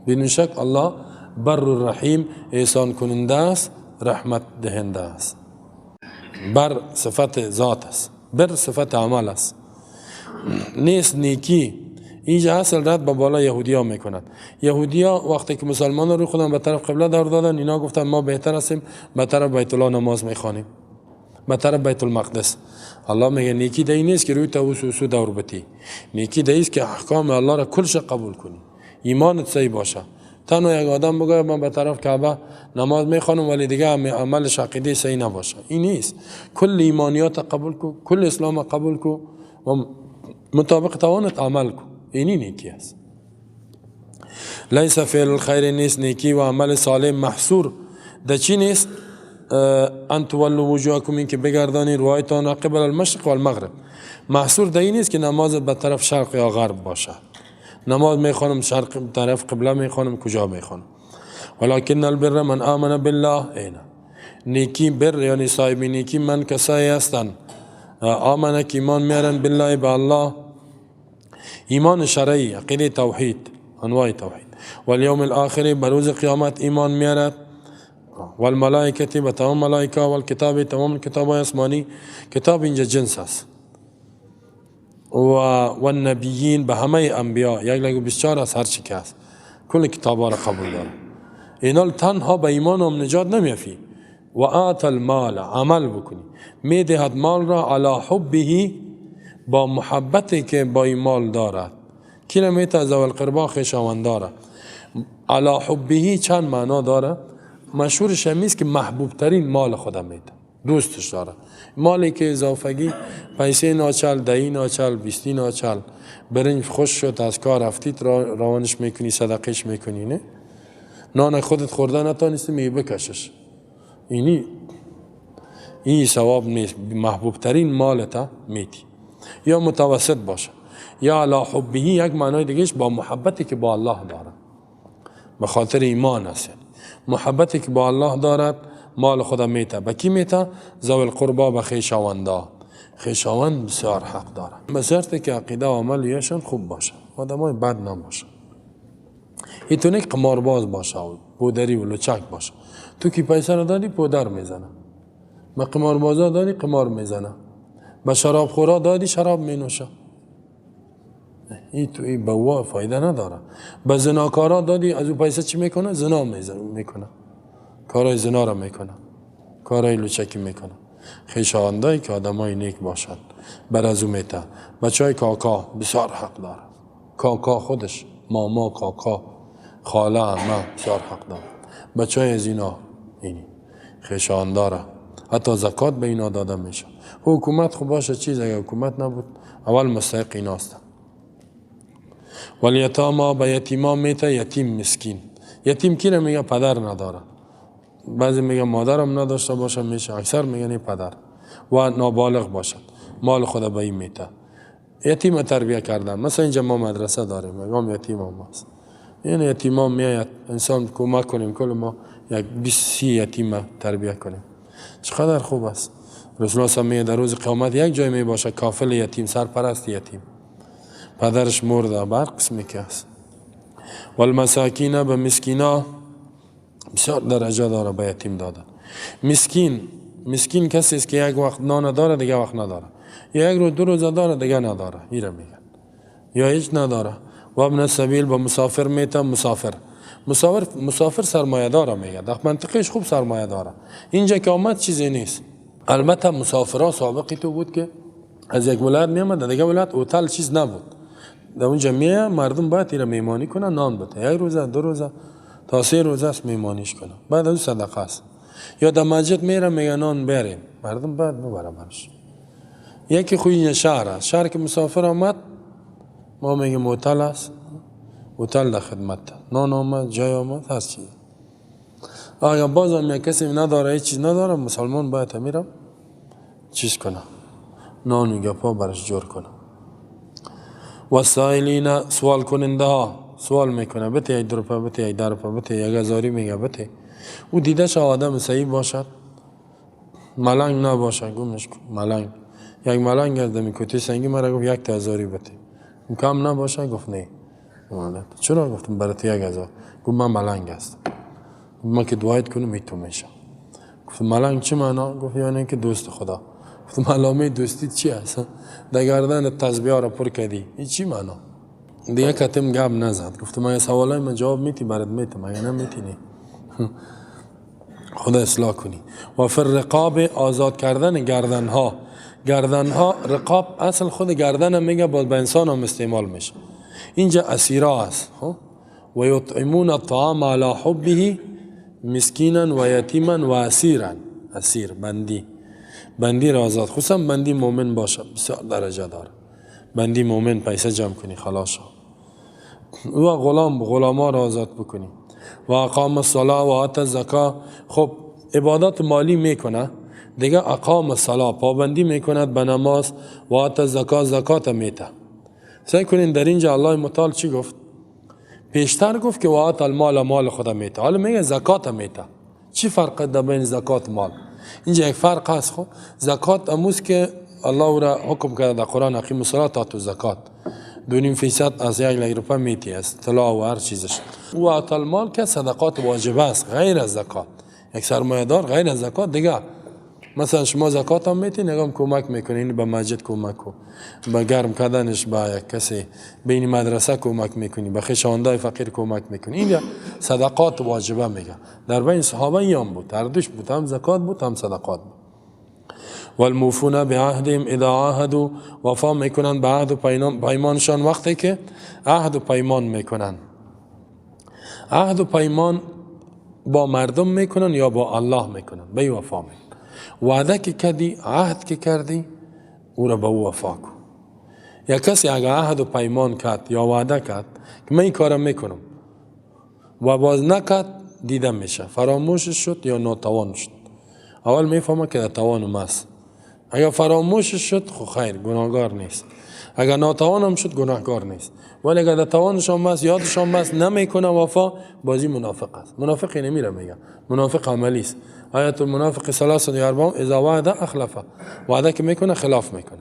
[SPEAKER 1] بدون شک الله بر الرحیم، احسان کننده است، رحمت دهنده است. بر صفت ذات است، بر صفت عمل است. نیست نیکی اینجا اصل رد به بالا یهودی ها میکنند. یهودی ها وقتی که مسلمان رو خودن به طرف قبله دور دادن، اینا گفتن ما بهتر هستیم به طرف بیت الله نماز میخوانیم، به طرف بیت المقدس. الله میگه نیکی دی نیست که روی تو دور بتی، نیکی دی است که احکام الله را کلش قبول کنی، ایمانت صحیح باشه. تنها یک آدم بگه من به طرف کعبه نماز میخوانم ولی دیگه عملش عقیده صحیح نباشه، این نیست. کل ایمانیات قبول کو، کل اسلام قبول کو و مطابق توانت عمل کو، اینی نیکی است. لیس فعل الخیر نیست، نیکی و عمل صالح محصور در چی نیست؟ ان تولوا وجوهکم، این که بگردانی روایتان را قبل المشرق و المغرب. محصور در این نیست که نماز به طرف شرق یا غرب باشه، نماز میخوانم شرق طرف قبله میخوانم کجا میخوانم. ولکن البر من آمن بالله، اینا نیکی بر یعنی صاحب نیکی من کسایی هستند آمنه که ایمان میارن بالله به الله، ایمان شرعی، عقیده توحید، انواع توحید، والیوم الاخر بروز قیامت ایمان میارد، والملائکه به تمام ملائکه، والکتاب تمام کتاب آسمانی، کتاب اینجا جنس است، و النبیین به همه انبیا، یک لگو 24 از هر چی که است، کل کتاب ها را قبول داره. اینا تنها به ایمان هم نجات نمیافی. و آت المال، عمل بکنی، میدهد مال را علی حبه، با محبتی که با این مال دارد. کی نمیته ذوی القربا خویشاوند داره. علی حبه چند معنا داره؟ مشهور شمیست که محبوب ترین مال خودم میده، دوستش داره. مالی که اضافگی پیسه ناچل، دهی ناچل، 20 ناچل، برنج خوش شد از کار رفتید روانش میکنی، صدقش میکنی، نه نان خودت خوردن نتانستی میگی بکشش، این ثواب نیست. محبوب ترین مالتا میدی. یا متوسط باشه، یا علی حبه، یک معنای دیگهش با محبتی که با الله داره. به خاطر ایمان است. محبتی که با الله دارد مال خدا میته. به کی میته؟ ذوی القربا، به خویشاوندا. خویشاوند بسیار حق داره، به شرطی که عقیده و عملیشان خوب باشه، آدمای بد نباشه. اینطور نیست قمارباز باشه و پودری و لچک باشه. تو که پیسه رو دادی پودر میزنه، به قماربازا دادی قمار میزنه، به شراب خورا دادی شراب مینوشه. این به او فایده نداره. به زناکارا دادی، از او پیسه چی میکنه؟ زنا میکنه، کارای زنا را میکنه، کارای لچکی میکنه. خویشاوندایی که آدمای نیک باشند بر از او میته. بچهای کاکا بسیار حق داره، کاکا خودش، ماما، کاکا، خاله، عمه بسیار حق داره. بچهای از اینا اینی خویشاونداره، حتی زکات به اینا داده میشه. حکومت خوب باشه چیز، اگر حکومت نبود اول مستحق ایناست. والیتاما، به یتیما میته. یتیم مسکین. یتیم کی میگه؟ پدر نداره. بعضی میگه مادرم نداشته باشه میشه، اکثر میگن پدر و نابالغ باشد، مال خدا به این میته. یتیم تربیه کردن. مثلا اینجا ما مدرسه داریم، میگم یتیم هم هست. این یتیم ها میاید انسان کمک کنیم، کل ما یک 20 یتیم تربیه کنیم، چقدر خوب است. رسول الله میگه در روز قیامت یک جای می باشه کافل یتیم، سرپرست یتیم، پدرش مرده، بر قسمی که است. والمساکین، به مسکینا بسیار درجه داره به یتیم دادن. مسکین کسی است که یک وقت نان داره دیگه وقت نداره، یا یک روز 2 روز داره دیگه نداره، ایره میگن، یا هیچ نداره. و ابن السبیل، به مسافر میته. مسافر سرمایه داره میگه، در منطقهش خوب سرمایه داره. اینجا که آمد چیزی نیست. البته مسافرها سابقی تو بود که از یک ولایت میامد دیگه ولایت هتل چیز نبود، در اونجا میه مردم باید ایره میمانی کنن، نان بده، 1 روزه 2 روزه تا 3 روزه است میمانیش کنن، بعد از صدقه است. یا در مسجد میره میگه نان بریم، مردم باید ببره برش. یکی خوی شهر است، شهر که مسافر آمد ما میگیم هتل است، هتل در خدمت، نان آمد، جای آمد، هر چیز. اگر بازم یک کسی نداره، هیچ چیز نداره، مسلمان باید میرم چیز کنه، نان و گپا برش جور کنه. و سائلین، سوال کننده ها سوال میکنه، بته 1 روپیه، بته 10 روپیه، بته 1000 میگه بته. او دیده شو آدم صحیح باشد، ملنگ نباشه، گمش کن. ملنگ یک ملنگ از دمی کتی سنگی مرا گفت 1000 بته، کم نباشه؟ گفت نه. چرا؟ گفتم برات 1000. گفت من ملنگ هستم، من که دعایت کنم میتون میشه. گفتم ملنگ چی معنا؟ گفت یعنی که دوست خدا. گفتم علامه دوستی چی هست؟ در گردن تسبیح را پر کردی، این چی معنا؟ دیگه کتم گپ نزد. گفتم من سوالای من جواب میتی برات میتم، اگه نمیتونی خدا اصلاح کنی. و فر رقاب، آزاد کردن گردن ها. رقاب اصل خود گردن میگه، باز به انسان هم استعمال میشه. اینجا اسیرا است. و یطعمون الطعام علی حبه مسکینا و یتیما و اسیرا. اسیر بندی را آزاد، خصوصا بندی مومن باشه، بسیار درجه داره. بندی مومن پیسه جمع کنی خلاص. و غلاما را آزاد بکنی. و اقام الصلاة و آت الزکا. خب عبادات مالی میکنه دیگه، اقام الصلاة پابندی میکند به نماز، و آت الزکا زکات میته. سعی کنین در اینجا الله متعال چی گفت؟ پیشتر گفت که و آت المال، مال خدا میته، حالا میگه زکات میته. چی فرق در بین زکات مال؟ اینجا یک فرق هست. خب زکات اموز که الله را حکم کرده در قرآن، اقیم الصلاة و آتوا الزکات، 2.5% از 1 روپیه میتی است، طلا و هر چیزش. و آت المال که صدقات واجبه است غیر از زکات. یک سرمایه دار غیر از زکات دیگه، مثلا شما زکات هم میتی، نگام کمک میکنین، به مسجد کمک کن، به گرم کردنش به یک کسی، به این مدرسه کمک میکنی، به خویشاوندای فقیر کمک میکنی. این صدقات واجبه میگه. در بین صحابه هم بود، هر دوش بود، هم زکات بود هم صدقات بود. والموفون بعهدهم اذا عاهدوا، وفا میکنن به عهد و پیمانشان وقتی که عهد و پیمان میکنن. عهد و پیمان با مردم میکنن یا با الله میکنن، به وفا میکنن. وعده که کردی، عهد که کردی، او را به او وفا کن. یا کسی اگر عهد و پیمان کرد یا وعده کرد که من این کارم میکنم و باز نکرد، دیده میشه فراموش شد یا ناتوان شد. اول میفهمه که در توانم است، اگر فراموش شد خو خیر گناهگار نیست، اگر ناتوان هم شد گناهگار نیست. ولی اگر در توانش هم است یادش هم است نمیکنه وفا، بازی منافق است. منافق نمیره میگه، منافق عملی است. آیت المنافق ثلاث و اربعون اذا وعده اخلفه، وعده که میکنه خلاف میکنه.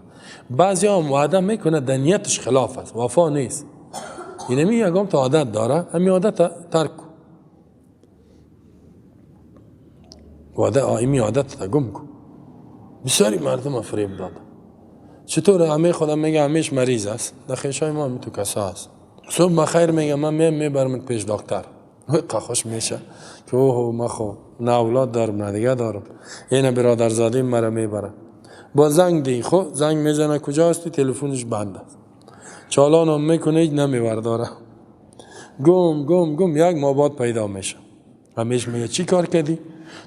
[SPEAKER 1] بعضی هم وعده میکنه در نیتش خلاف است، وفا نیست. این میگه اگه تو عادت داره همین عادت ترک کن، این عادت تا گم کن. بسیاری مردم فریب داده. چطور همه خودم میگه همیش مریض است، در خیشای ما هم تو کسا است. صبح بخیر میگه من میبرم پیش دکتر، خوش میشه که اوه ما خو نه اولاد دارم نه دیگه دارم، این برادرزاده مرا میبره. با زنگ دی خو زنگ میزنه کجا هستی، تلفنش بند است، چالان هم میکنه هیچ نمیبرداره. گم یک ما بعد پیدا میشه. همیش میگه چی کار کردی؟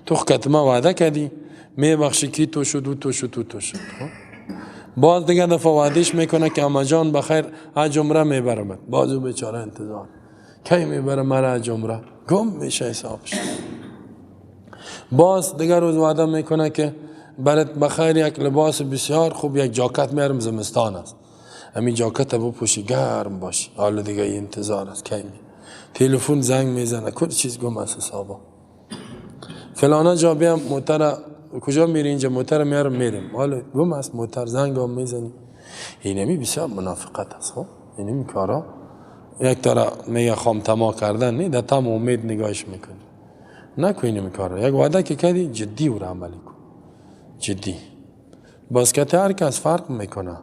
[SPEAKER 1] تو خدمت وعده کردی میبخشی کی تو شد. باز دیگه دفعه وعدهش میکنه که اما جان بخیر حج عمره میبرم، بازو بیچاره انتظار کی میبره مرا حج عمره، گم میشه حسابش. باز دیگه روز وعده میکنه که برات بخیر یک لباس بسیار خوب یک جاکت میارم، زمستان است، همین جاکت بپوشی گرم باشی. حالا دیگه انتظار است کی تلفن زنگ میزنه، کل چیز گم است حسابا. فلانا جا بیام موتر کجا میری، اینجا موتر میارم میریم، حالا گم است موتر، زنگ هم میزنی. اینمی بسیار منافقت است. خب اینمی کارا یک طرح میگه خام تما کردن نه، در تم امید نگاهش میکنی. نکن اینمی کارا. یک وعده که کردی جدی او را عملی کن، جدی. باز که هر کس فرق میکنه.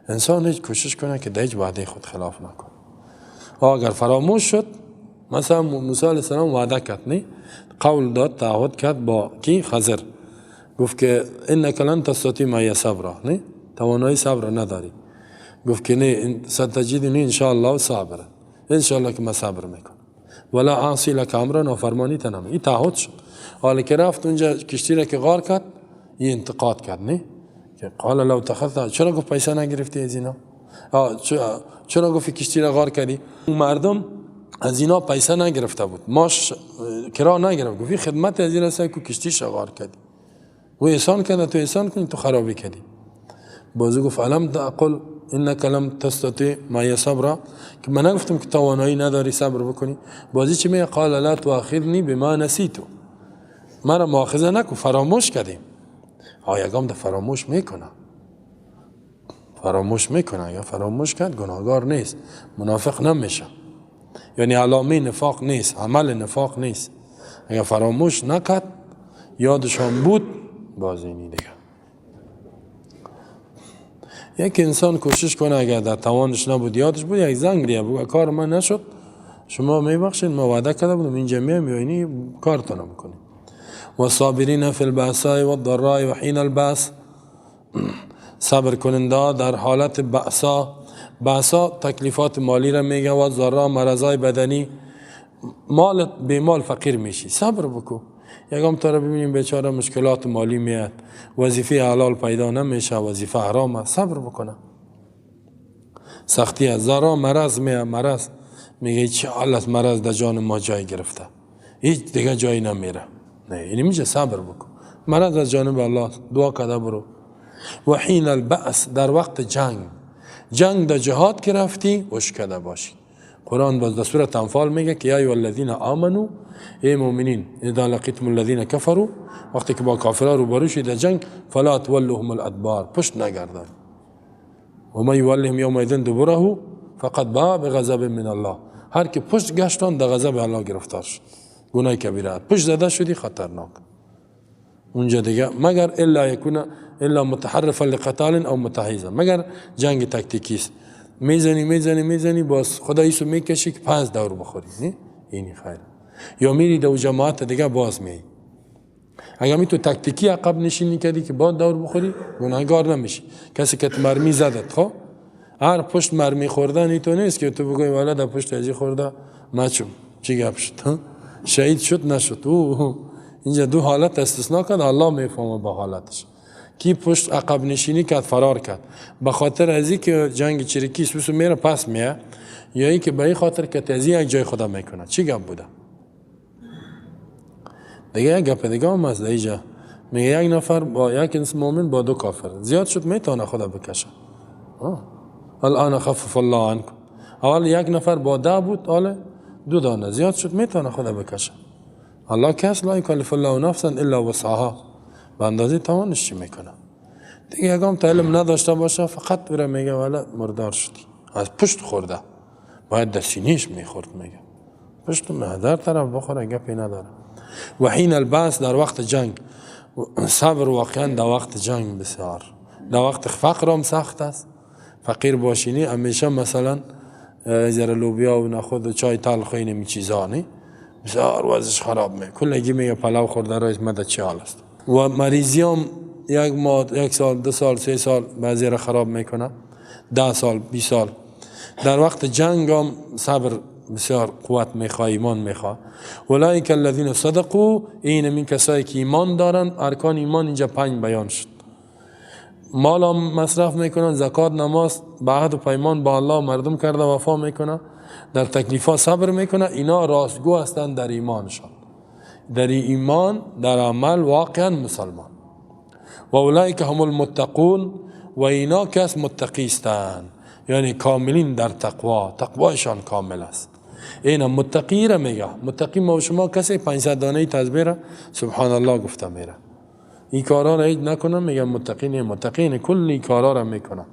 [SPEAKER 1] انسان هیچ کوشش کنه که در هیچ وعده خود خلاف نکنه. اگر فراموش شد، مثلا موسی علیه السلام وعده کرد، نه قول داد، تعهد کرد با کی؟ خضر. گفت که انک لن تستطیع معی صبر، نه توانایی صبر نداری. گفت که نه ستجدنی ان شاء الله صابر، ان شاء الله که من صبر میکنم، ولا عاصی لک امرا، نافرمانی تنم. این تعهد شد. حالا که رفت اونجا کشتی را که غار کرد، این انتقاد کرد، نه که قال لو تخذت، چرا گفت پیسه نگرفتی از اینا؟ چرا گفت کشتی را غار کردی؟ مردم از اینا پیسه نگرفته بود، ماش کرا نگرفت، گفت خدمت از این است که کشتیش غار کردی، و احسان کرده تو احسان کنی تو خرابی کردی. بازو گفت علم تقل انک لم تستطیع معی صبر، که من نگفتم که توانایی نداری صبر بکنی. بازی چی میگه؟ قال لا تؤاخذنی بما نسیت، مرا مؤاخذه نکن فراموش کردیم. یکم ده فراموش میکنه، یا فراموش کرد گناهگار نیست، منافق نمیشه. یعنی علامه نفاق نیست، عمل نفاق نیست. اگر فراموش نکرد یادش هم بود، باز اینی دیگه. یک انسان کوشش کنه اگر در توانش نبود یادش بود، یک زنگ دیگه بگو کار من نشد، شما میبخشید، ما وعده کرده بودم اینجا میام، یعنی کارتون میکنیم. و صابرین فی البأساء و الضراء و حین البأس، صبر کننده در حالت بأسا تکلیفات مالی را میگه، و ضراء مرضای بدنی، به مال فقیر میشی، صبر بکو. یکم تا را ببینیم بیچاره مشکلات مالی میاد، وظیفه حلال پیدا نمیشه، وظیفه حرام است، صبر بکنه. سختی از ضراء مرض میاد، مرض میگه چه حال است، مرض در جان ما جای گرفته، هیچ دیگه جایی نمیره. نه این میشه صبر بکن، مرض از جانب الله، دعا کرده برو. و حین البأس، در وقت جنگ در جهاد که رفتی وش کرده باشی. قرآن باز در سورة انفال میگه که یا ایها الذین آمنو، ای مؤمنین، اذا لقیتم الذین کفروا، وقتی که با کافرها روبرو شید در جنگ، فلا تولوهم الادبار، پشت نگردن. و من یولهم یومئذ دبره فقد باء بغضب من الله، هر که پشت گشتان در غضب الله گرفتار شد، گناه کبیره، پشت زده شدی خطرناک. اونجا دیگه مگر الا متحرفا لقتال او متحیزا، مگر جنگ تاکتیکی است، میزنی باز خداییسو میکشی که 5 دور بخوری، نه اینی خیر. یا میری دو جماعت دیگه باز میای. اگر می تو تاکتیکی عقب نشینی کردی که با دور بخوری، گناهگار نمیشی. کسی که مرمی زدت، خب هر پشت مرمی خوردن تو نیست که تو بگوی والا در پشت ازی خورده نچوم، چی گپ شد، شهید شد نشد. اینجا دو حالت استثناء کرد، الله میفهمه با حالتش. کی پشت عقب نشینی کرد فرار کرد به خاطر ازی که جنگ چریکی سوسو میره پس میه، یا ای که به این خاطر که تازی یک جای خدا میکنه، چی گپ بوده؟ دیگه یک گپ دیگه هم از اینجا میگه یک نفر با یک انسان مؤمن با دو کافر زیاد شد میتونه خدا بکشه. الان خفف الله عنکم. اول یک نفر با 10 بود، حالا 2 دانه زیاد شد میتونه خدا بکشه. الله کس لا یکلف الله نفسا الا وسعها، به اندازه توانش چی میکنه. دیگه اگه هم علم نداشته باشه فقط بره میگه ولد مردار شدی، از پشت خورده، باید در سینه‌اش میخورد. میگه پشت مهدر طرف بخوره گپی نداره. و حین البعث، در وقت جنگ، صبر واقعا در وقت جنگ بسیار، در وقت فقر هم سخت است. فقیر باشینی همیشه مثلا زر لوبیا و نخود و چای تلخ و این چیزا نی بسیار وضعش خراب میکنه. کلگی میگه پلاو خورده رایش مدد چه حال است. و مریضی هم 1 ماه 1 سال 2 سال 3 سال بعضی را خراب میکنه، 10 سال 20 سال. در وقت جنگ هم صبر بسیار قوت میخواه، ایمان میخواه. اولئک الذین صدقوا، این من کسایی که ایمان دارن. ارکان ایمان اینجا 5 بیان شد. مال هم مصرف میکنن، زکات، نماز، به عهد و پیمان با الله مردم کرده وفا میکنه، در تکلیفات صبر میکنه. اینا راستگو هستند در ایمانشان، در ایمان، در عمل واقعا مسلمان. و اولئک هم المتقون، و اینا کس متقی هستند، یعنی کاملین در تقوا، تقوایشان کامل است. اینا متقی را میگه. متقی ما و شما کسی 500 دانه تسبیح را سبحان الله گفته میره، این کارا را هیچ نکنه، میگه متقی نه. متقی نه کلی کارا را میکنه.